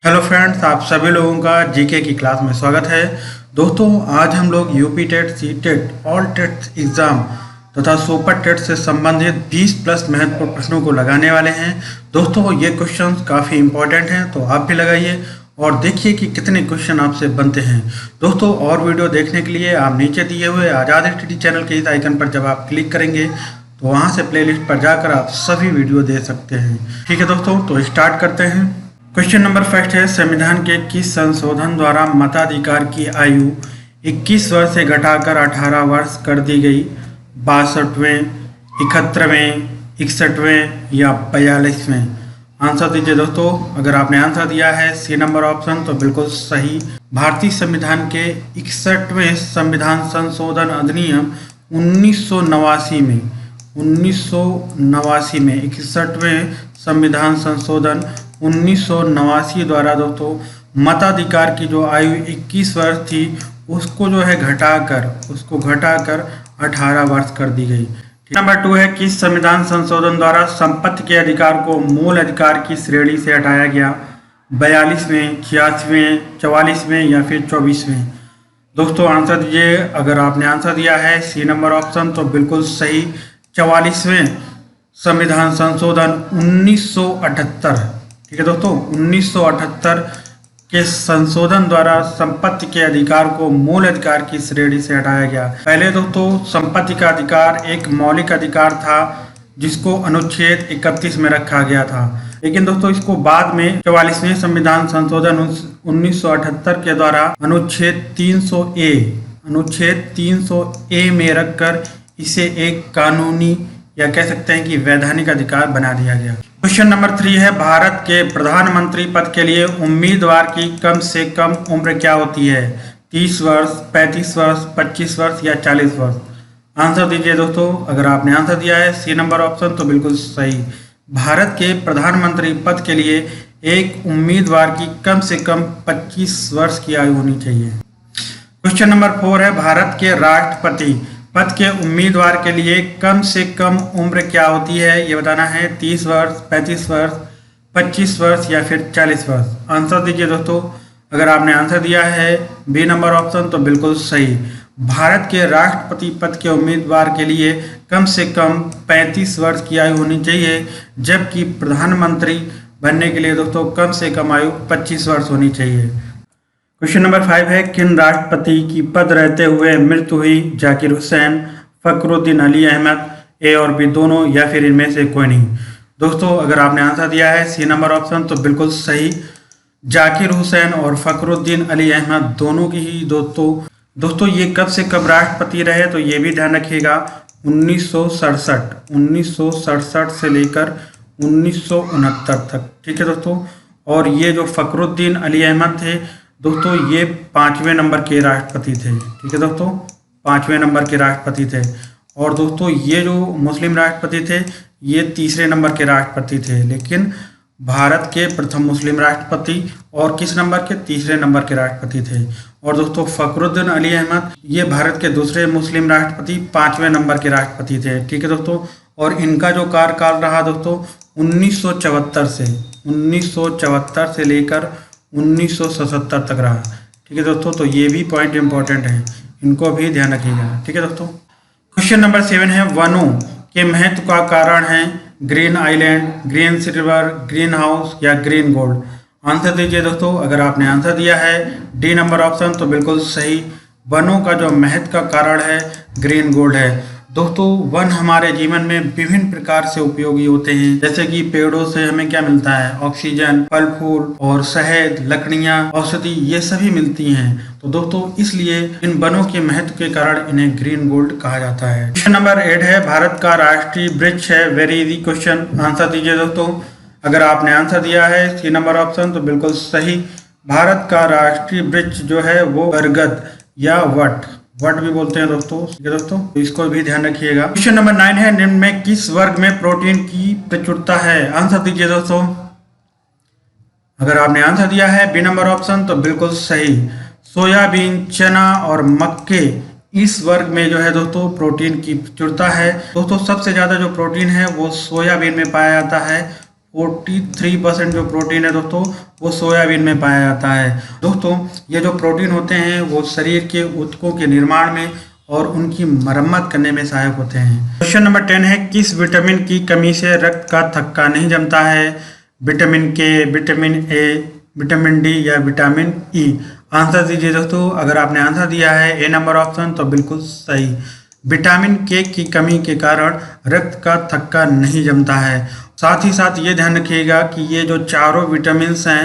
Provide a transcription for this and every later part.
Hello friends, आप सभी लोगों का जीके की क्लास में स्वागत है। दोस्तों, आज हम लोग UP TET, C TET, all TET exam तथा सुपर टेट से संबंधित 20 प्लस महत्वपूर्ण प्रश्नों को लगाने वाले हैं। दोस्तों, ये क्वेश्चंस काफ़ी इंपॉर्टेंट हैं, तो आप भी लगाइए और देखिए कि कितने क्वेश्चन आपसे बनते हैं। दोस्तों, और वीडियो देखने के लिए आप नीचे दिए हुए आज़ाद स्टडी चैनल के इस आइकन पर जब आप क्लिक करेंगे तो वहाँ से प्लेलिस्ट पर जाकर आप सभी वीडियो देख सकते हैं। ठीक है दोस्तों, तो स्टार्ट करते हैं। क्वेश्चन नंबर फर्स्ट है, संविधान के किस संशोधन द्वारा मताधिकार की आयु 21 वर्ष से घटाकर 18 वर्ष कर दी गई? 62वें, 71वें, 61वें या 42वें? आंसर दीजिए दोस्तों। अगर आपने आंसर दिया है सी नंबर ऑप्शन तो बिल्कुल सही। भारतीय संविधान के 61वें संविधान संशोधन अधिनियम 1989 में 61वें संविधान संशोधन 1989 द्वारा दोस्तों मताधिकार की जो आयु 21 वर्ष थी उसको घटाकर 18 वर्ष कर दी गई। नंबर 2 है, किस संविधान संशोधन द्वारा संपत्ति के अधिकार को मूल अधिकार की श्रेणी से हटाया गया? 42वें, 86वें, 44वें या फिर 24वें? दोस्तों आंसर दीजिए। अगर आपने आंसर दिया है सी नंबर ऑप्शन तो बिल्कुल सही। 44वें संविधान संशोधन 1978, ठीक है दोस्तों, 1978 के संशोधन द्वारा संपत्ति के अधिकार को मूल अधिकार की श्रेणी से हटाया गया। पहले दोस्तों संपत्ति का अधिकार एक मौलिक अधिकार था जिसको अनुच्छेद 31 में रखा गया था, लेकिन दोस्तों इसको बाद में 44वें संविधान संशोधन 1978 के द्वारा अनुच्छेद 300A में रखकर इसे एक कानूनी या कह सकते हैं कि वैधानिक अधिकार बना दिया गया। क्वेश्चन नंबर 3 है, भारत के प्रधानमंत्री पद के लिए उम्मीदवार की कम से कम उम्र क्या होती है? 30 वर्ष, 35 वर्ष, 25 वर्ष या 40 वर्ष? आंसर दीजिए दोस्तों। अगर आपने आंसर दिया है सी नंबर ऑप्शन तो बिल्कुल सही। भारत के प्रधानमंत्री पद के लिए एक उम्मीदवार की कम से कम 25 वर्ष की आयु होनी चाहिए। क्वेश्चन नंबर 4 है, भारत के राष्ट्रपति पद के उम्मीदवार के लिए कम से कम उम्र क्या होती है? ये बताना है। 30 वर्ष, 35 वर्ष, 25 वर्ष या फिर 40 वर्ष? आंसर दीजिए दोस्तों। अगर आपने आंसर दिया है बी नंबर ऑप्शन तो बिल्कुल सही। भारत के राष्ट्रपति पद के उम्मीदवार के लिए कम से कम 35 वर्ष की आयु होनी चाहिए, जबकि प्रधानमंत्री बनने के लिए दोस्तों कम से कम आयु 25 वर्ष होनी चाहिए। क्वेश्चन नंबर 5 है, किन राष्ट्रपति की पद रहते हुए मृत्यु हुई? जाकिर हुसैन, फखरुद्दीन अली अहमद, ए और बी दोनों या फिर इनमें से कोई नहीं? दोस्तों अगर आपने आंसर दिया है सी नंबर ऑप्शन तो बिल्कुल सही। जाकिर हुसैन और फखरुद्दीन अली अहमद दोनों की ही दोस्तों ये कब से कब राष्ट्रपति रहे तो ये भी ध्यान रखिएगा। 1967 से लेकर 1969 तक, ठीक है दोस्तों। और ये जो फखरुद्दीन अली अहमद थे दोस्तों ये 5वें नंबर के राष्ट्रपति थे, ठीक है दोस्तों, 5वें नंबर के राष्ट्रपति थे। और दोस्तों ये जो मुस्लिम राष्ट्रपति थे ये 3रे नंबर के राष्ट्रपति थे, लेकिन भारत के प्रथम मुस्लिम राष्ट्रपति और किस नंबर के? 3रे नंबर के राष्ट्रपति थे। और दोस्तों फखरुद्दीन अली अहमद ये भारत के दूसरे मुस्लिम राष्ट्रपति 5वें नंबर के राष्ट्रपति थे, ठीक है दोस्तों। और इनका जो कार्यकाल रहा दोस्तों 1974 से लेकर 1977 तक रहा, ठीक है दोस्तों। तो ये भी पॉइंट इंपॉर्टेंट है, इनको भी ध्यान रखिएगा, ठीक है दोस्तों। क्वेश्चन नंबर 7 है, वनों के महत्व का कारण है? Green island, green river, green house या ग्रीन गोल्ड? आंसर दीजिए दोस्तों। अगर आपने आंसर दिया है डी नंबर ऑप्शन तो बिल्कुल सही। वनों का जो महत्व का कारण है ग्रीन गोल्ड है। दोस्तों वन हमारे जीवन में विभिन्न प्रकार से उपयोगी होते हैं, जैसे कि पेड़ों से हमें क्या मिलता है? ऑक्सीजन, फल फूल और शहद, लकड़ियां, औषधि, ये सभी मिलती हैं। तो दोस्तों इसलिए इन वनों के महत्व के कारण इन्हें ग्रीन गोल्ड कहा जाता है। क्वेश्चन नंबर 8 है, भारत का राष्ट्रीय वृक्ष है? Very easy question. आंसर दीजिए दोस्तों। अगर आपने आंसर दिया है सी नंबर ऑप्शन तो बिल्कुल सही। भारत का राष्ट्रीय वृक्ष जो है वो बरगद या वट भी बोलते हैं दोस्तों, ठीक है दोस्तों, तो इसको भी ध्यान रखिएगा। क्वेश्चन नंबर 9 है, निम्न में किस वर्ग में प्रोटीन की प्रचुरता है? आंसर दीजिए दोस्तों। अगर आपने आंसर दिया है बी नंबर ऑप्शन तो बिल्कुल सही। सोयाबीन, चना और मक्के इस वर्ग में जो है दोस्तों प्रोटीन की प्रचुरता है। दोस्तों सबसे ज्यादा जो प्रोटीन है वो सोयाबीन में पाया जाता है 43% जो प्रोटीन है दोस्तों वो सोयाबीन में पाया जाता है। दोस्तों ये जो प्रोटीन होते हैं वो शरीर के ऊतकों के निर्माण में और उनकी मरम्मत करने में सहायक होते हैं। क्वेश्चन नंबर 10 है, किस विटामिन की कमी से रक्त का थक्का नहीं जमता है? विटामिन के, विटामिन ए, विटामिन डी या विटामिन ई? आंसर दीजिए दोस्तों। अगर आपने आंसर दिया है ए नंबर ऑप्शन तो बिल्कुल सही। विटामिन के की कमी के कारण रक्त का थक्का नहीं जमता है। साथ ही साथ ये ध्यान रखिएगा कि ये जो चारों विटामिन हैं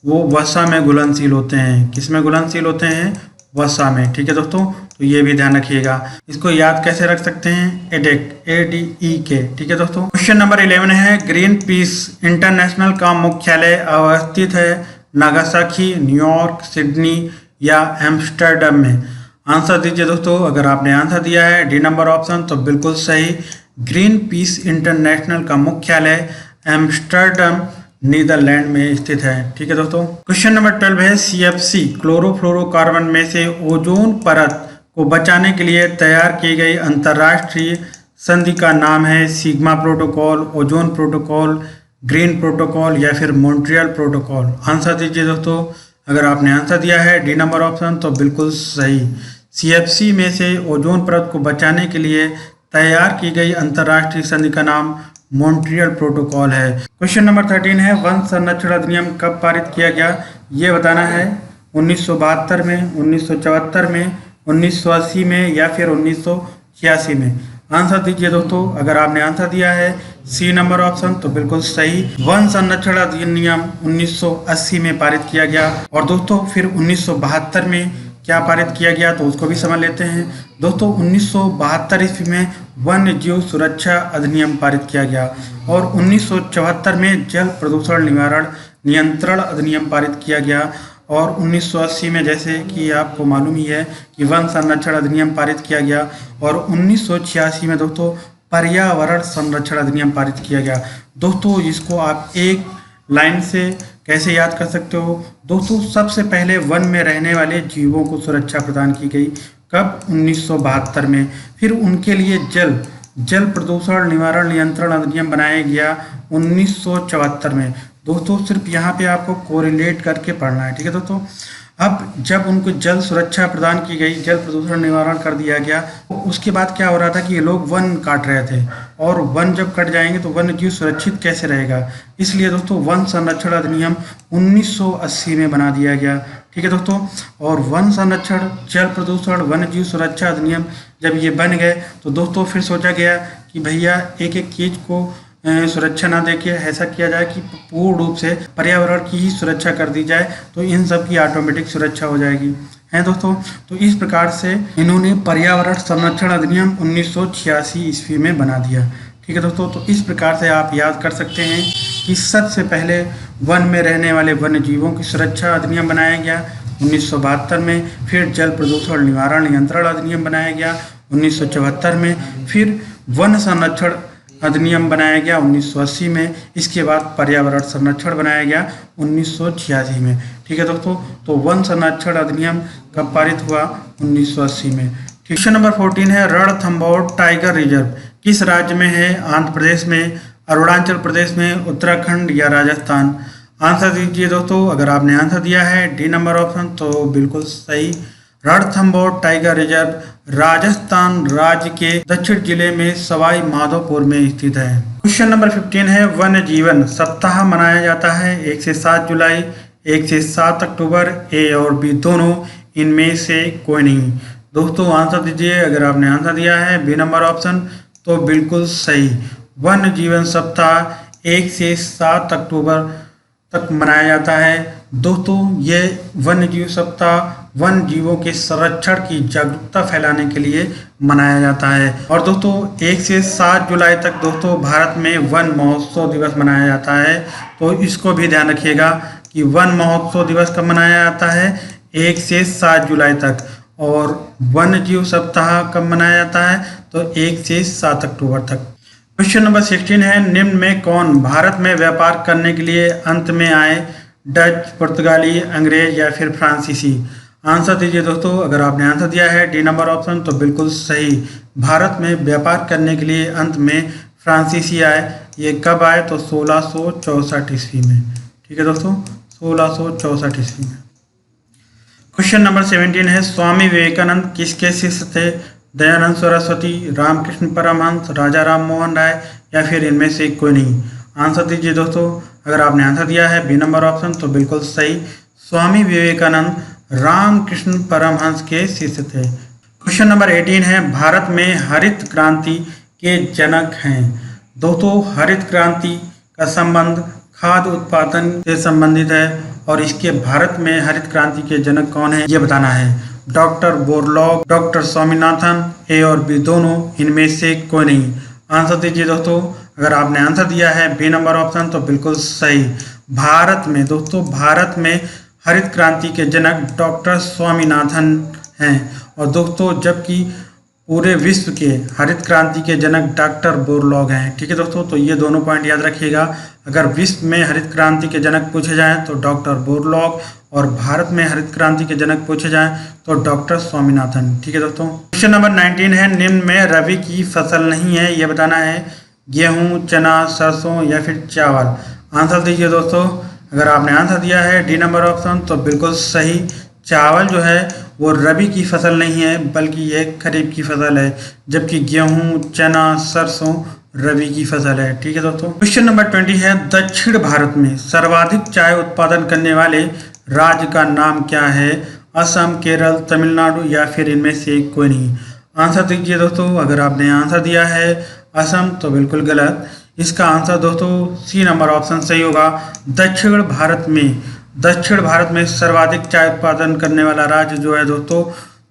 वो वसा में घुलनशील होते हैं। किस में घुलनशील होते हैं? वसा में। ठीक है दोस्तों, तो ये भी ध्यान रखिएगा। इसको याद कैसे रख सकते हैं? एडेक, ADEK। ठीक है दोस्तों। क्वेश्चन नंबर 11 है, ग्रीन पीस इंटरनेशनल का मुख्यालय अवस्थित है नागासाकी, न्यूयॉर्क, सिडनी या एम्स्टर्डम में? आंसर दीजिए दोस्तों। अगर आपने आंसर दिया है डी नंबर ऑप्शन तो बिल्कुल सही। ग्रीन पीस इंटरनेशनल का मुख्यालय एम्स्टर्डम नीदरलैंड में स्थित है। ठीक है दोस्तों। क्वेश्चन नंबर 12 है, CFC क्लोरोफ्लोरोकार्बन में से ओजोन परत को बचाने के लिए तैयार की गई अंतर्राष्ट्रीय संधि का नाम है sigma protocol, ozone protocol, green protocol या फिर मॉन्ट्रियल प्रोटोकॉल? आंसर दीजिए दोस्तों। अगर आपने आंसर दिया है डी नंबर ऑप्शन तो बिल्कुल सही। CFC में से ओजोन परत को बचाने के लिए तैयार की गई अंतर्राष्ट्रीय संधि का नाम मॉन्ट्रियल प्रोटोकॉल है। क्वेश्चन नंबर 13 है, वन संरक्षण अधिनियम कब पारित किया गया? ये बताना है। 1972 में, 1974 में, 1980 में या फिर 1986 में? आंसर दीजिए दोस्तों। अगर आपने आंसर दिया है सी नंबर ऑप्शन तो बिल्कुल सही। वन संरक्षण अधिनियम 1980 में पारित किया गया। और दोस्तों फिर 1972 में क्या पारित किया गया तो उसको भी समझ लेते हैं। दोस्तों 1972 ईस्वी में वन्य जीव सुरक्षा अधिनियम पारित किया गया और 1974 में जल प्रदूषण निवारण नियंत्रण अधिनियम पारित किया गया और 1980 में जैसे कि आपको मालूम ही है कि वन संरक्षण अधिनियम पारित किया गया और 1986 में दोस्तों पर्यावरण संरक्षण अधिनियम पारित किया गया। दोस्तों इसको आप एक लाइन से कैसे याद कर सकते हो? दोस्तों सबसे पहले वन में रहने वाले जीवों को सुरक्षा प्रदान की गई। कब? 1972 में। फिर उनके लिए जल प्रदूषण निवारण नियंत्रण अधिनियम बनाया गया 1974 में। दोस्तों सिर्फ यहाँ पे आपको कोरिलेट करके पढ़ना है। ठीक है दोस्तों। अब जब उनको जल सुरक्षा प्रदान की गई, जल प्रदूषण निवारण कर दिया गया, तो उसके बाद क्या हो रहा था कि ये लोग वन काट रहे थे और वन जब कट जाएंगे तो वन्य जीव सुरक्षित कैसे रहेगा? इसलिए दोस्तों वन संरक्षण अधिनियम 1980 में बना दिया गया। ठीक है दोस्तों। और वन संरक्षण, जल प्रदूषण, वन्य जीव सुरक्षा अधिनियम जब ये बन गए तो दोस्तों फिर सोचा गया कि भैया एक एक चीज को सुरक्षा ना देके ऐसा किया जाए कि पूर्ण रूप से पर्यावरण की ही सुरक्षा कर दी जाए, तो इन सब की ऑटोमेटिक सुरक्षा हो जाएगी। हैं दोस्तों। तो इस प्रकार से इन्होंने पर्यावरण संरक्षण अधिनियम 1986 ईस्वी में बना दिया। ठीक है दोस्तों। तो इस प्रकार से आप याद कर सकते हैं कि सबसे पहले वन में रहने वाले वन्य जीवों की सुरक्षा अधिनियम बनाया गया 1972 में। फिर जल प्रदूषण निवारण नियंत्रण अधिनियम बनाया गया 1974 में। फिर वन संरक्षण अधिनियम बनाया गया 1980 में। इसके बाद पर्यावरण संरक्षण बनाया गया 1986 में। ठीक है दोस्तों। तो वन संरक्षण अधिनियम कब पारित हुआ? 1980 में। क्वेश्चन नंबर 14 है, रणथंभौर टाइगर रिजर्व किस राज्य में है? आंध्र प्रदेश में, अरुणाचल प्रदेश में, उत्तराखंड या राजस्थान? आंसर दीजिए दोस्तों। अगर आपने आंसर दिया है डी नंबर ऑप्शन तो बिल्कुल सही। रणथंभौर टाइगर रिजर्व राजस्थान राज्य के दक्षिण जिले में सवाई माधोपुर में स्थित है। क्वेश्चन नंबर 15 है, वन्य जीवन सप्ताह मनाया जाता है 1 से 7 जुलाई, 1 से 7 अक्टूबर, ए और बी दोनों, इनमें से कोई नहीं? दोस्तों आंसर दीजिए। अगर आपने आंसर दिया है बी नंबर ऑप्शन तो बिल्कुल सही। वन्य जीवन सप्ताह 1 से 7 अक्टूबर तक मनाया जाता है। दोस्तों ये वन्य जीव सप्ताह वन जीवों के संरक्षण की जागरूकता फैलाने के लिए मनाया जाता है। और दोस्तों 1 से 7 जुलाई तक दोस्तों भारत में वन महोत्सव दिवस मनाया जाता है। तो इसको भी ध्यान रखिएगा कि वन महोत्सव दिवस कब मनाया जाता है? 1 से 7 जुलाई तक। और वन्य जीव सप्ताह कब मनाया जाता है? तो 1 से 7 अक्टूबर तक। क्वेश्चन नंबर 16 है, निम्न में कौन भारत में व्यापार करने के लिए अंत में आए? डच, पुर्तगाली, अंग्रेज या फिर फ्रांसीसी? आंसर दीजिए दोस्तों। अगर आपने आंसर दिया है डी नंबर ऑप्शन तो बिल्कुल सही। भारत में व्यापार करने के लिए अंत में फ्रांसीसी आए। ये कब आए तो 1664 ईस्वी में। ठीक है दोस्तों, 1664 ईस्वी में। क्वेश्चन नंबर 17 है स्वामी विवेकानंद किसके शिष्य थे? दयानंद सरस्वती, रामकृष्ण परमहंस, राजा राम मोहन राय या फिर इनमें से कोई नहीं। आंसर दीजिए दोस्तों। अगर आपने आंसर दिया है बी नंबर ऑप्शन तो बिल्कुल सही, स्वामी विवेकानंद रामकृष्ण परमहंस के शिष्य थे। क्वेश्चन नंबर 18 है भारत में हरित क्रांति के जनक हैं। दोस्तों हरित क्रांति का संबंध खाद्य उत्पादन से संबंधित है और इसके भारत में हरित क्रांति के जनक कौन है ये बताना है। डॉक्टर बोरलॉग, डॉक्टर स्वामीनाथन, ए और बी दोनों, इनमें से कोई नहीं। आंसर दीजिए दोस्तों। अगर आपने आंसर दिया है बी नंबर ऑप्शन तो बिल्कुल सही, भारत में दोस्तों भारत में हरित क्रांति के जनक डॉक्टर स्वामीनाथन हैं और दोस्तों जबकि पूरे विश्व के हरित क्रांति के जनक डॉक्टर बोरलॉग हैं। ठीक है दोस्तों, तो ये दोनों पॉइंट याद रखिएगा। अगर विश्व में हरित क्रांति के जनक पूछे जाएं तो डॉक्टर बोरलॉग और भारत में हरित क्रांति के जनक पूछे जाएं तो डॉक्टर स्वामीनाथन। ठीक है दोस्तों। क्वेश्चन नंबर 19 है निम्न में रबी की फसल नहीं है ये बताना है। गेहूँ, चना, सरसों या फिर चावल। आंसर दीजिए दोस्तों। अगर आपने आंसर दिया है डी नंबर ऑप्शन तो बिल्कुल सही, चावल जो है वो रबी की फसल नहीं है बल्कि ये खरीफ की फसल है, जबकि गेहूं, चना, सरसों रबी की फसल है। ठीक है दोस्तों। क्वेश्चन नंबर 20 है दक्षिण भारत में सर्वाधिक चाय उत्पादन करने वाले राज्य का नाम क्या है? असम, केरल, तमिलनाडु या फिर इनमें से कोई नहीं। आंसर दीजिए दोस्तों। अगर आपने आंसर दिया है असम तो बिल्कुल गलत, इसका आंसर दोस्तों सी नंबर ऑप्शन सही होगा। दक्षिण भारत में सर्वाधिक चाय उत्पादन करने वाला राज्य जो है दोस्तों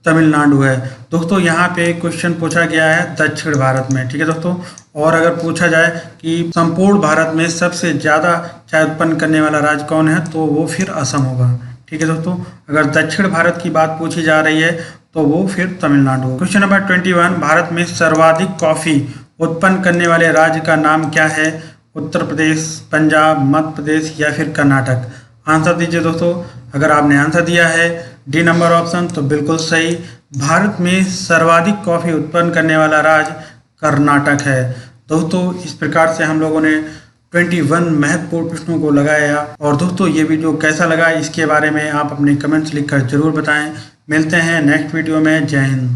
तमिलनाडु है। दोस्तों यहाँ पे क्वेश्चन पूछा गया है दक्षिण भारत में। ठीक है दोस्तों। और अगर पूछा जाए कि संपूर्ण भारत में सबसे ज़्यादा चाय उत्पन्न करने वाला राज्य कौन है तो वो फिर असम होगा। ठीक है दोस्तों। अगर दक्षिण भारत की बात पूछी जा रही है तो वो फिर तमिलनाडु। क्वेश्चन नंबर 21 भारत में सर्वाधिक कॉफ़ी उत्पन्न करने वाले राज्य का नाम क्या है? उत्तर प्रदेश, पंजाब, मध्य प्रदेश या फिर कर्नाटक। आंसर दीजिए दोस्तों। अगर आपने आंसर दिया है डी नंबर ऑप्शन तो बिल्कुल सही, भारत में सर्वाधिक कॉफ़ी उत्पन्न करने वाला राज्य कर्नाटक है। दोस्तों इस प्रकार से हम लोगों ने 21 महत्वपूर्ण प्रश्नों को लगाया। और दोस्तों ये वीडियो कैसा लगा इसके बारे में आप अपने कमेंट्स लिखकर जरूर बताएं। मिलते हैं नेक्स्ट वीडियो में। जय हिंद।